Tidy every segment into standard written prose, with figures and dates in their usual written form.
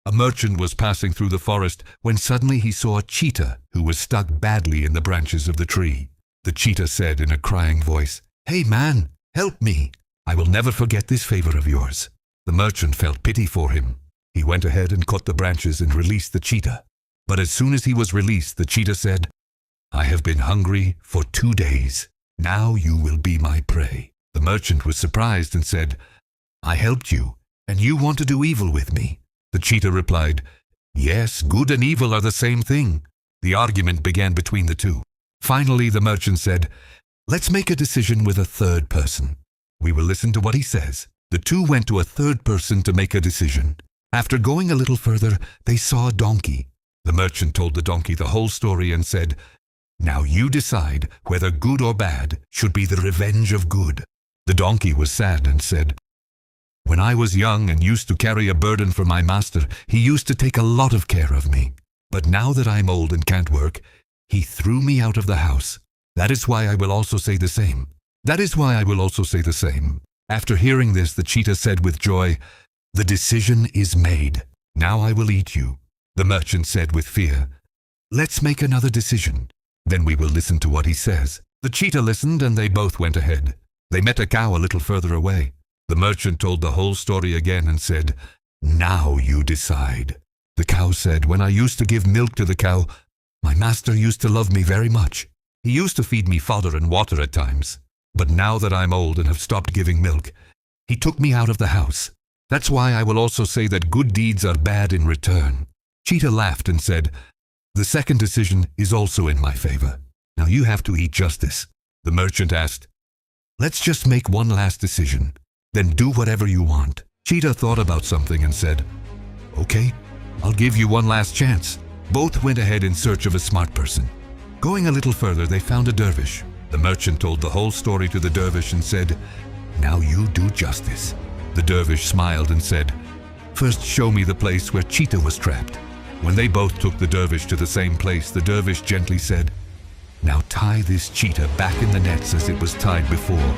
A merchant was passing through the forest when suddenly he saw a cheetah who was stuck badly in the branches of the tree. The cheetah said in a crying voice, "Hey man, help me! I will never forget this favor of yours." The merchant felt pity for him. He went ahead and cut the branches and released the cheetah. But as soon as he was released, the cheetah said, "I have been hungry for 2 days. Now you will be my prey." The merchant was surprised and said, "I helped you, and you want to do evil with me?" The cheetah replied, "Yes, good and evil are the same thing." The argument began between the two. Finally, the merchant said, "Let's make a decision with a third person. We will listen to what he says." The two went to a third person to make a decision. After going a little further, they saw a donkey. The merchant told the donkey the whole story and said, "Now you decide whether good or bad should be the revenge of good." The donkey was sad and said, "When I was young and used to carry a burden for my master, he used to take a lot of care of me. But now that I'm old and can't work, he threw me out of the house. That is why I will also say the same. That is why I will also say the same." After hearing this, the cheetah said with joy, "The decision is made. Now I will eat you." The merchant said with fear, "Let's make another decision. Then we will listen to what he says." The cheetah listened and they both went ahead. They met a cow a little further away. The merchant told the whole story again and said, "Now you decide." The cow said, "When I used to give milk to the cow, my master used to love me very much. He used to feed me fodder and water at times. But now that I'm old and have stopped giving milk, he took me out of the house. That's why I will also say that good deeds are bad in return." Cheetah laughed and said, "The second decision is also in my favor. Now you have to eat justice." The merchant asked, "Let's just make one last decision. Then do whatever you want." Cheetah thought about something and said, "Okay, I'll give you one last chance." Both went ahead in search of a smart person. Going a little further, they found a dervish. The merchant told the whole story to the dervish and said, "Now you do justice." The dervish smiled and said, "First show me the place where Cheetah was trapped." When they both took the dervish to the same place, the dervish gently said, "Now tie this cheetah back in the nets as it was tied before,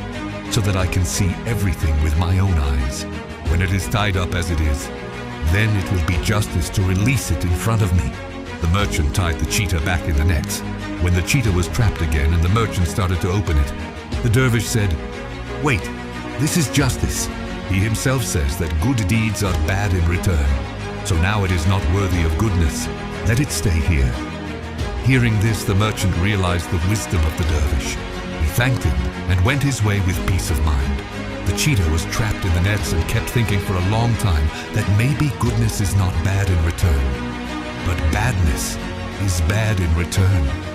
so that I can see everything with my own eyes. When it is tied up as it is, then it will be justice to release it in front of me." The merchant tied the cheetah back in the nets. When the cheetah was trapped again and the merchant started to open it, the dervish said, "Wait, this is justice. He himself says that good deeds are bad in return. So now it is not worthy of goodness. Let it stay here." Hearing this, the merchant realized the wisdom of the dervish. He thanked him and went his way with peace of mind. The cheetah was trapped in the nets and kept thinking for a long time that maybe goodness is not bad in return, but badness is bad in return.